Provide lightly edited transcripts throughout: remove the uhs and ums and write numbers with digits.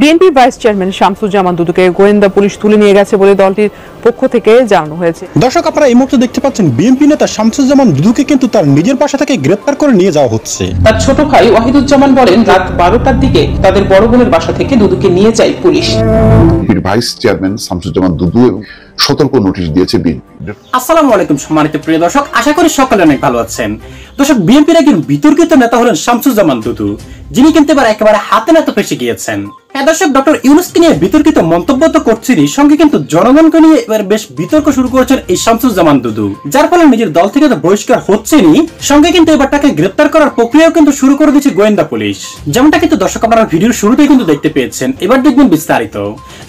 BNP vice chairman Shamsuzzaman দুদুকে গোয়েন্দা police তুলে নিয়ে গেছে বলে দলটির পক্ষ থেকে জানানো হয়েছে। দর্শক, আপনারা এই মুহূর্তে দেখতে পাচ্ছেন বিএনপি নেতা শামসুজ্জামান দুদুকে কিন্তু তার নিজের বাসা থেকে গ্রেফতার করে নিয়ে যাওয়া হচ্ছে। তার ছোট ভাই ওয়াহিদুজ্জামান বলেন, রাত 12টার দিকে তাদের বড় বোনের বাসা থেকে দুদুকে নিয়ে যায় পুলিশ। ভাইস চেয়ারম্যান শামসুজ্জামান দুদু সতর্ক নোটিশ দিয়েছে বিএনপি। আসসালামু আলাইকুম সম্মানিত প্রিয় দর্শক, আশা করি সকলে অনেক ভালো আছেন। দর্শক, বিএনপির একজন বিতর্কিত নেতা হলেন শামসুজ্জামান দুদু, যিনি কিন্তু একেবারে হাতে নাতে ফেসে গিয়েছেন। হ্যাঁ দর্শক, ডক্টর ইউনূসকে নিয়ে বিতর্কিত মন্তব্য তো করছেনই, সঙ্গে কিন্তু জনগণকে নিয়ে এবার বেশ বিতর্ক শুরু করেছেন এই শামসুজ্জামান দুদু, যার ফলে নিজের দল থেকে তো বহিষ্কার হচ্ছেনই, সঙ্গে কিন্তু এবার তাকে গ্রেফতার করার প্রক্রিয়াও কিন্তু শুরু করে দিয়েছে গোয়েন্দা পুলিশ। যেমনটা কিন্তু দর্শক আপনারা ভিডিওর শুরুতেই কিন্তু দেখতে পেয়েছেন। এবার দেখবেন বিস্তারিত,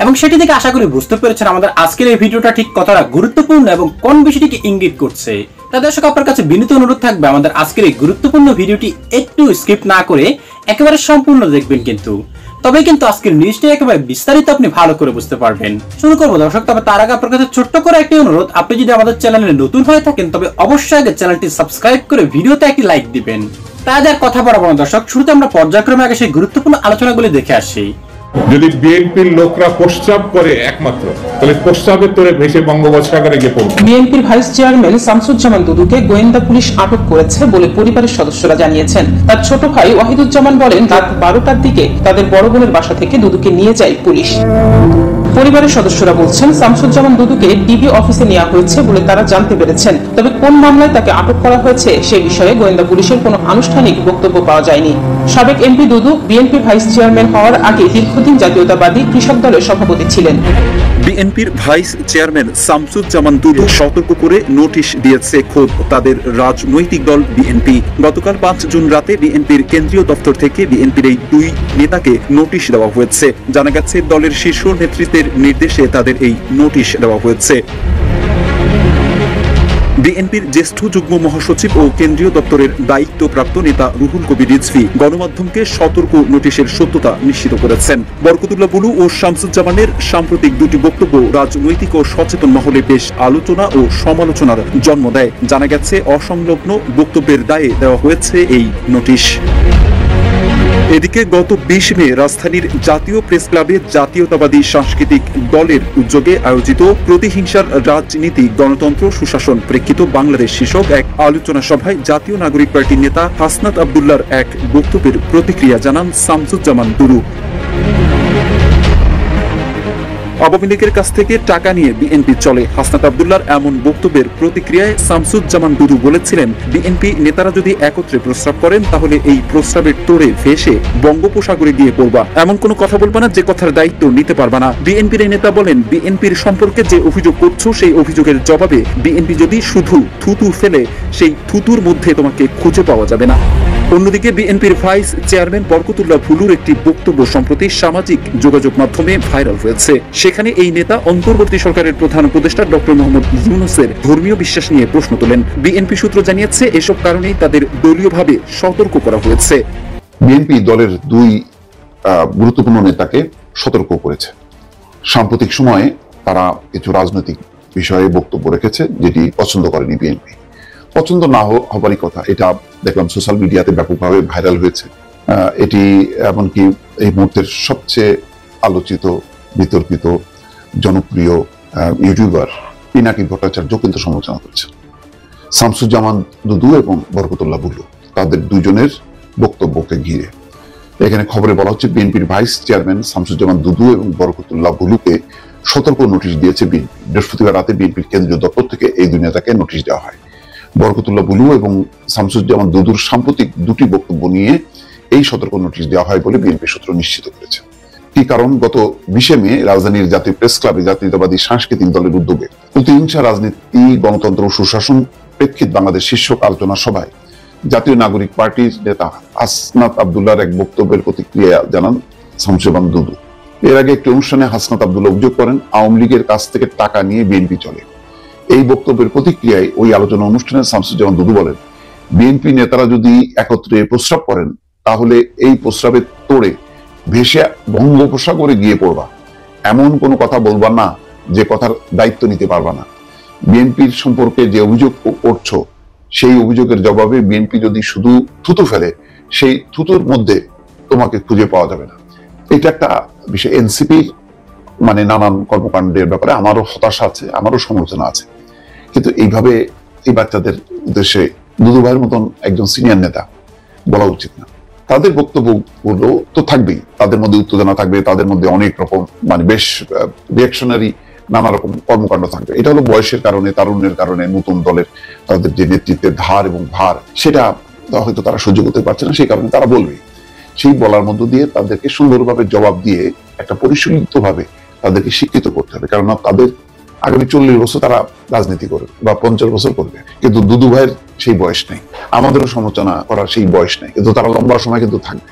এবং সেটি থেকে আশা করি বুঝতে পেরেছেন আমাদের আজকের এই ভিডিওটা ঠিক কতটা গুরুত্বপূর্ণ এবং কোন বিষয়টিকে ইঙ্গিত করছে। তাই দর্শক, আপনার কাছে বিনীত অনুরোধ থাকবে আমাদের আজকের এই গুরুত্বপূর্ণ ভিডিওটি একটু স্কিপ না করে একেবারে সম্পূর্ণ দেখবেন, কিন্তু তবে কিন্তু আজকের নিউজটি একেবারে বিস্তারিত আপনি ভালো করে বুঝতে পারবেন। শুরু করবো দর্শক, তবে তার আগে আপনার কাছে ছোট্ট করে একটি অনুরোধ, আপনি যদি আমাদের চ্যানেলে নতুন হয়ে থাকেন তবে অবশ্যই আগে চ্যানেলটি সাবস্ক্রাইব করে ভিডিওতে একটি লাইক দিবেন। তাই আর কথা বলবো না দর্শক, শুরুতে আমরা পর্যায়ক্রমে আগে সেই গুরুত্বপূর্ণ আলোচনাগুলি দেখে আসি। যদি বিএনপির লোকরা প্রস্তাব করে একমাত্র, তাহলে প্রস্তাবের তোরে ভেসে বঙ্গোপসাগরে গিয়ে পড়বে। বিএনপির ভাইস চেয়ারম্যান শামসুজ্জামান দুদুকে গোয়েন্দা পুলিশ আটক করেছে বলে পরিবারের সদস্যরা জানিয়েছেন। তার ছোট ভাই ওয়াহিদুজ্জামান বলেন, রাত 12টার দিকে তাদের বড় বোনের বাসা থেকে দুদুকে নিয়ে যায় পুলিশ। পরিবারের সদস্যরা বলছেন, শামসুজ্জামান দুদুকে ডিবি অফিসে নেওয়া হয়েছে বলে তারা জানতে পেরেছেন। তবে কোন মামলায় তাকে আটক করা হয়েছে সে বিষয়ে গোয়েন্দা পুলিশের কোনো আনুষ্ঠানিক বক্তব্য পাওয়া যায়নি। সাবেক এমপি দুদু বিএনপি ভাইস চেয়ারম্যান হওয়ার আগে দীর্ঘদিন জাতীয়তাবাদী কৃষক দলের সভাপতি ছিলেন। বিএনপির ভাইস চেয়ারম্যান শামসুজ্জামান দুদু সতর্ক করে নোটিশ দিয়েছে খোদ তাদের রাজনৈতিক দল বিএনপি। গতকাল 5 জুন রাতে বিএনপির কেন্দ্রীয় দপ্তর থেকে বিএনপির এই দুই নেতাকে নোটিশ দেওয়া হয়েছে। জানা গেছে দলের শীর্ষ নেতৃত্বের নির্দেশে তাদের এই নোটিশ দেওয়া হয়েছে। বিএনপির জ্যেষ্ঠ যুগ্ম মহাসচিব ও কেন্দ্রীয় দপ্তরের দায়িত্বপ্রাপ্ত নেতা রুহুল কবির রিজভী গণমাধ্যমকে সতর্ক নোটিশের সত্যতা নিশ্চিত করেছেন। বরকতুল্লাহ বুলু ও শামসুজ্জামানের সাম্প্রতিক দুটি বক্তব্য রাজনৈতিক ও সচেতন মহলে বেশ আলোচনা ও সমালোচনার জন্ম দেয়। জানা গেছে অসংলগ্ন বক্তব্যের দায়ে দেওয়া হয়েছে এই নোটিশ। এদিকে গত 20 মে রাজধানীর জাতীয় প্রেস ক্লাবে জাতীয়তাবাদী সাংস্কৃতিক দলের উদ্যোগে আয়োজিত প্রতিহিংসার রাজনীতি গণতন্ত্র সুশাসন প্রেক্ষিত বাংলাদেশ শীর্ষক এক আলোচনা সভায় জাতীয় নাগরিক পার্টির নেতা হাসনাত আব্দুল্লাহর এক বক্তব্যের প্রতিক্রিয়া জানান শামসুজ্জামান দুদু। আওয়ামী লীগের কাছ থেকে টাকা নিয়ে বিএনপি চলে, হাসনাত আব্দুল্লাহর এমন বক্তব্যের প্রতিক্রিয়ায় শামসুজ্জামান দুদু বলেছিলেন, বিএনপি নেতারা যদি একত্রে প্রস্তাব করেন তাহলে এই প্রস্তাবের তোড়ে ভেসে বঙ্গোপসাগরে গিয়ে পড়বা। এমন কোনো কথা বলবা না যে কথার দায়িত্ব নিতে পারবা না। বিএনপির এই নেতা বলেন, বিএনপির সম্পর্কে যে অভিযোগ করছো সেই অভিযোগের জবাবে বিএনপি যদি শুধু থুতু ফেলে সেই থুতুর মধ্যে তোমাকে খুঁজে পাওয়া যাবে না। অন্যদিকে বিএনপির ভাইস চেয়ারম্যান বরকতুল্লাহ বুলুর একটি বক্তব্য সম্প্রতি সামাজিক যোগাযোগ মাধ্যমে ভাইরাল হয়েছে। সেখানে এই নেতা অন্তর্বর্তী সরকারের প্রধান উপদেষ্টা ডক্টর মোহাম্মদ ইউনূসের ধর্মীয় বিশ্বাস নিয়ে প্রশ্ন তোলেন। বিএনপি সূত্র জানিয়েছে, এসব কারণেই তাদের দলীয়ভাবে সতর্ক করা হয়েছে। বিএনপি দলের দুই গুরুত্বপূর্ণ নেতাকে সতর্ক করেছে। সাম্প্রতিক সময়ে তারা কিছু রাজনৈতিক বিষয়ে বক্তব্য রেখেছে যেটি পছন্দ করেনি বিএনপি। পছন্দ না হবারই কথা, এটা দেখলাম সোশ্যাল মিডিয়াতে ব্যাপকভাবে ভাইরাল হয়েছে। এটি এমনকি এই মুহূর্তের সবচেয়ে আলোচিত, বিতর্কিত, জনপ্রিয় ইউটিউবার পিনাকি ভট্টাচার্য কিন্তু সমালোচনা করেছেন শামসুজ্জামান দুদু এবং বরকতুল্লাহ বুলু, তাদের দুজনের বক্তব্যকে ঘিরে। এখানে খবরে বলা হচ্ছে, বিএনপির ভাইস চেয়ারম্যান শামসুজ্জামান দুদু এবং বরকতুল্লাহ বুলুকে সতর্ক নোটিশ দিয়েছে বিএনপি। বৃহস্পতিবার রাতে বিএনপির কেন্দ্রীয় দপ্তর থেকে এই দুই নেতাকে নোটিশ দেওয়া হয়। বরকতুল্লাহ বুলু এবং শামসুজ্জামান দুদুর সাম্প্রতিক দুটি বক্তব্য নিয়ে এই সতর্ক নোটিশ দেওয়া হয় বলে বিএনপি সূত্র নিশ্চিত করেছে। কি কারণ, গত 20 মে রাজধানীর জাতীয় প্রেস ক্লাবে জাতীয়তাবাদী সাংস্কৃতিক দলের উদ্যোগে প্রতিহিংসা রাজনীতি গণতন্ত্র ও সুশাসন প্রেক্ষিত বাংলাদেশ শীর্ষক আলোচনা সভায় জাতীয় নাগরিক পার্টির নেতা হাসনাত আব্দুল্লাহর এক বক্তব্যের প্রতিক্রিয়া জানান শামসুজ্জামান দুদু। এর আগে একটি অনুষ্ঠানে হাসনাত আব্দুল্লাহ অভিযোগ করেন, আওয়ামী লীগের কাছ থেকে টাকা নিয়ে বিএনপি চলে। এই বক্তব্যের প্রতিক্রিয়ায় ওই আলোচনা অনুষ্ঠানে শামসুজ্জামান দুদু বলেন, বিএনপি নেতারা যদি একত্রে প্রস্তাব করেন তাহলে এই প্রস্তাবের তোড়ে ভেসে বঙ্গোপসাগরে গিয়ে পড়বা। এমন কোনো কথা বলবা না যে কথার দায়িত্ব নিতে পারবা না। বিএনপির সম্পর্কে যে অভিযোগ করছো সেই অভিযোগের জবাবে বিএনপি যদি শুধু থুতু ফেলে সেই থুতুর মধ্যে তোমাকে খুঁজে পাওয়া যাবে না। এটা একটা বিষয়। এনসিপির মানে নানান কর্মকাণ্ডের ব্যাপারে আমারও হতাশা আছে, আমারও সমালোচনা আছে, কিন্তু এইভাবে এই বাচ্চাদের উদ্দেশ্যে দুদু ভাইয়ের মতন একজন সিনিয়র নেতা বলা উচিত না। তাদের বক্তব্যগুলো তো থাকবেই, তাদের মধ্যে উত্তেজনা থাকবে, তাদের মধ্যে অনেক রকম মানে বেশ রিয়াকশনারি নানা রকম কর্মকাণ্ড থাকবে। এটা হলো বয়সের কারণে, তারুণ্যের কারণে, নতুন দলের তাদের যে নেতৃত্বের ধার এবং ভার সেটা হয়তো তারা সহ্য করতে পারছে না, সেই কারণে তারা বলবে। সেই বলার মধ্য দিয়ে তাদেরকে সুন্দরভাবে জবাব দিয়ে একটা পরিশীলিত ভাবে তাদেরকে শিক্ষিত করতে হবে, কেননা তাদের আগামী 40 বছর তারা রাজনীতি করবে বা 50 বছর করবে, কিন্তু দুদু ভাইয়ের সেই বয়স নেই, আমাদেরও সমালোচনা করার সেই বয়স নেই, কিন্তু তারা লম্বা সময় কিন্তু থাকবে।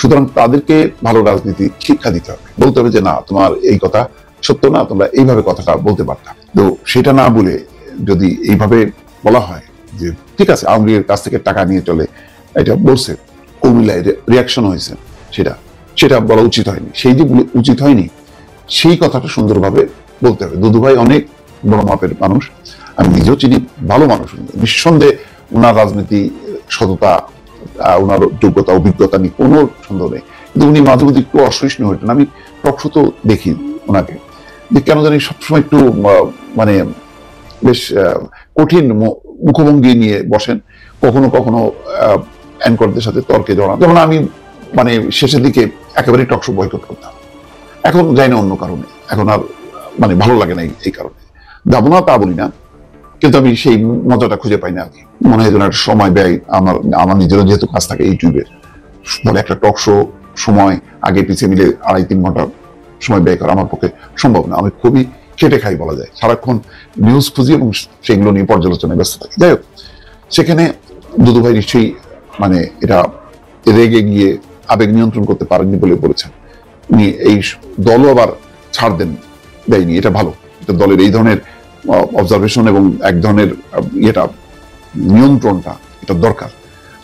সুতরাং তাদেরকে ভালো রাজনীতি শিক্ষা দিতে হবে, বলতে হবে যে না, তোমার এই কথা সত্য না, তোমরা এইভাবে কথাটা বলতে পারতাম। তো সেটা না বলে যদি এইভাবে বলা হয় যে ঠিক আছে আওয়ামী লীগের কাছ থেকে টাকা নিয়ে চলে, এটা বলছে, কুমিল্লায় রিয়াকশন হয়েছে, সেটা বলা উচিত হয়নি। সেই যে উচিত হয়নি সেই কথাটা সুন্দরভাবে বলতে হবে। দুদু ভাই অনেক বড় মাপের মানুষ, আমি নিজেও চিনি, ভালো মানুষ, নিঃসন্দেহে ওনার রাজনীতি সততা, ওনার যোগ্যতা অভিজ্ঞতা নিয়ে কোনো সন্দেহ নেই, কিন্তু উনি মাঝে মধ্যে একটু অসহিষ্ণু হয়েছেন। আমি প্রকৃত দেখি ওনাকে যে কেন জানি সবসময় একটু মানে বেশ কঠিন মুখভঙ্গি নিয়ে বসেন, কখনো কখনো অ্যাঙ্করদের সাথে তর্কে জড়ান। যেমন আমি মানে শেষের দিকে একেবারে টকশো বয়কট করতাম, এখন যাই না অন্য কারণে, এখন আর মানে ভালো লাগে না এই কারণে, যাবো না তা বলি না, কিন্তু আমি সেই মজাটা খুঁজে পাই না আর কি। মনে হয় যেন একটা সময় ব্যয়, আমার নিজেরও যেহেতু কাজ থাকে ইউটিউবের, বলে একটা টক শো সময় আগে পিছিয়ে মিলে 2.5-3 ঘন্টা সময় ব্যয় করা আমার পক্ষে সম্ভব না। আমি খুবই খেটে খাই বলা যায়, সারাক্ষণ নিউজ খুঁজি এবং সেগুলো নিয়ে পর্যালোচনায় ব্যস্ত থাকি। যাই হোক, সেখানে দুদু ভাই নিশ্চয়ই মানে এটা রেগে গিয়ে আবেগ নিয়ন্ত্রণ করতে পারেননি বলে বলেছেন। উনি এই দলও আবার ছাড় দেয়নি, এটা ভালো। এটা দলের এই ধরনের অবজারভেশন এবং এক ধরনের ইয়েটা নিয়ন্ত্রণটা এটা দরকার।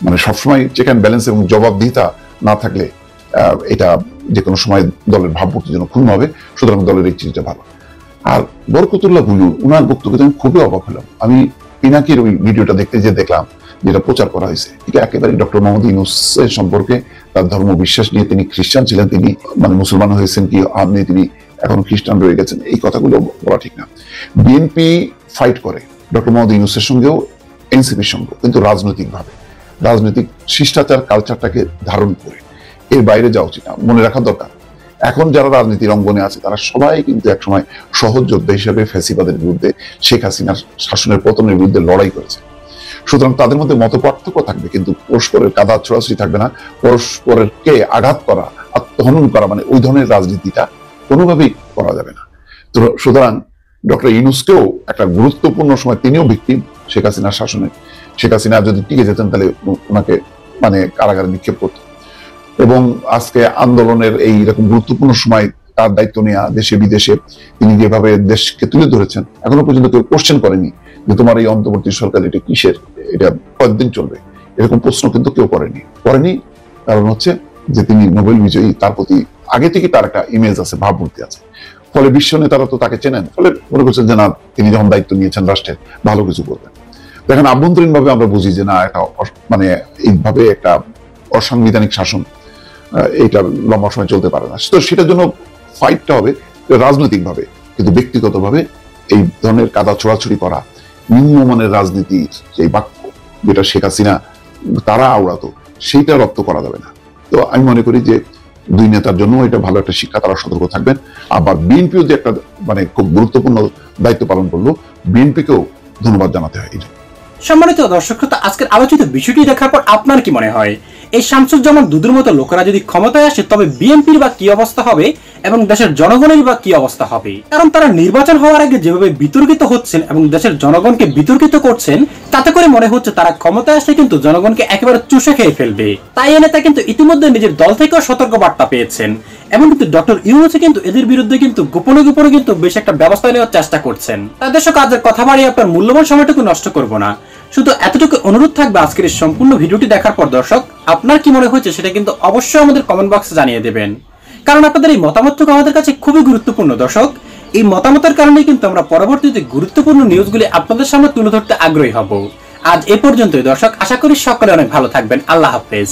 মানে সবসময় চেক অ্যান্ড ব্যালেন্স এবং জবাবদিহিতা না থাকলে এটা যে কোনো সময় দলের ভাবমূর্তির জন্য ক্ষুণ্ণ হবে। সুতরাং দলের এই চিঠিটা ভালো। আর বরকতুল্লাহ বুলু, ওনার বক্তব্যতে আমি খুবই অবাক হলাম। আমি পিনাকির ওই ভিডিওটা দেখতে যে দেখলাম যেটা প্রচার করা হয়েছে, এটা একেবারে ডক্টর মোহাম্মদ ইউনূসের সম্পর্কে, তার ধর্ম বিশ্বাস নিয়ে, তিনি খ্রিস্টান ছিলেন, তিনি মানে মুসলমান হয়েছেন কি আপনি তিনি এখন খ্রিস্টান রয়ে গেছেন, এই কথাগুলো বলা ঠিক না। বিএনপি ফাইট করে ডক্টর মোহাম্মদ ইউনূসের সঙ্গেও, এনসিপির সঙ্গেও, কিন্তু রাজনৈতিকভাবে, রাজনৈতিক শিষ্টাচার কালচারটাকে ধারণ করে, এর বাইরে যাওয়া উচিত না। মনে রাখা দরকার, এখন যারা রাজনীতির অঙ্গনে আছে তারা সবাই কিন্তু একসময় সহজ যোদ্ধা হিসেবে ফ্যাসিবাদের বিরুদ্ধে, শেখ হাসিনার শাসনের পতনের বিরুদ্ধে লড়াই করেছে। সুতরাং তাদের মধ্যে মত পার্থক্য থাকবে, কিন্তু পরস্পরের কাঁধা ছোড়াছুড়ি থাকবে না। পরস্পরকে আঘাত করা, আত্মহনন করা, মানে ওই ধরনের রাজনীতিটা কোনোভাবেই করা যাবে না। তো সুতরাং ডক্টর ইউনূসকেও একটা গুরুত্বপূর্ণ সময়, তিনিও ভিকটিম শেখ হাসিনার শাসনে। শেখ হাসিনা যদি টিকে যেতেন তাহলে ওনাকে মানে কারাগারে নিক্ষেপ করত। এবং আজকে আন্দোলনের এই রকম গুরুত্বপূর্ণ সময় তার দায়িত্ব নেওয়া, দেশে বিদেশে তিনি যেভাবে দেশকে তুলে ধরেছেন, এখনো পর্যন্ত কেউ কোশ্চেন করেনি যে তোমার এই অন্তর্বর্তী সরকার এটা কিসের, এটা কয়েকদিন চলবে, এরকম প্রশ্ন কিন্তু কেউ করেনি। কারণ হচ্ছে যে তিনি নোবেল বিজয়ী, তার প্রতি আগে থেকে তার একটা ইমেজ আছে, ভাবমূর্তি আছে। ফলে বিশ্ব নেতারা তো তাকে চেনেন, ফলে মনে করছেন যে না, তিনি যখন দায়িত্ব নিয়েছেন রাষ্ট্রের, ভালো কিছু করবেন। দেখেন আভ্যন্তরীণ ভাবে আমরা বুঝি যে না, একটা মানে এইভাবে একটা অসাংবিধানিক শাসন, এইটা লম্বা সময় চলতে পারে না। তো সেটার জন্য ফাইটটা হবে রাজনৈতিক ভাবে, কিন্তু ব্যক্তিগত ভাবে এই ধরনের কাদা ছোড়াছুড়ি করা, নিম্নমানের রাজনীতির সেই বাক্য যেটা শেখ হাসিনা তারা আওড়াতো, সেইটা রপ্ত করা যাবে না। তো আমি মনে করি যে দুই নেতার জন্য এটা ভালো একটা শিক্ষা, তারা সতর্ক থাকবেন। আবার বিএনপিও যে একটা মানে খুব গুরুত্বপূর্ণ দায়িত্ব পালন করলো, বিএনপিকেও ধন্যবাদ জানাতে হয়। সম্মানিত দর্শক, আজকের আলোচিত বিষয়টি দেখার পর আপনার কি মনে হয়, এই শামসুজ্জামান দুদুর মতো লোকেরা যদি ক্ষমতায় আসে তবে বিএনপির বা কি অবস্থা হবে এবং দেশের জনগণের বা কি অবস্থা হবে? কারণ তারা নির্বাচন হওয়ার আগে যেভাবে বিতর্কিত হচ্ছেন এবং দেশের জনগণকে বিতর্কিত করছেন, তাতে করে মনে হচ্ছে তারা ক্ষমতায় আসলে কিন্তু জনগণকে একেবারে চুষে খেয়ে ফেলবে। তাই এ নেতা কিন্তু ইতিমধ্যে নিজের দল থেকেও সতর্ক বার্তা পেয়েছেন এবং কিন্তু ডক্টর ইউনূস কিন্তু এদের বিরুদ্ধে কিন্তু গোপনে গোপনে কিন্তু বেশ একটা ব্যবস্থা নেওয়ার চেষ্টা করছেন। তাই দর্শক, কাজের কথা বাড়িয়ে আপনার মূল্যবান সময়টুকু নষ্ট করব না, শুধু এতটুকু অনুরোধ থাকবে আজকের এই সম্পূর্ণ ভিডিওটি দেখার পর দর্শক আপনার কি মনে হয়েছে সেটা কিন্তু অবশ্যই আমাদের কমেন্ট বক্সে জানিয়ে দেবেন, কারণ আপনাদের এই মতামতটুকু আমাদের কাছে খুবই গুরুত্বপূর্ণ। দর্শক, এই মতামতের কারণে কিন্তু আমরা পরবর্তীতে গুরুত্বপূর্ণ নিউজগুলি আপনাদের সামনে তুলে ধরতে আগ্রহী হব। আজ এ পর্যন্তই দর্শক, আশা করি সকলে অনেক ভালো থাকবেন। আল্লাহ হাফেজ।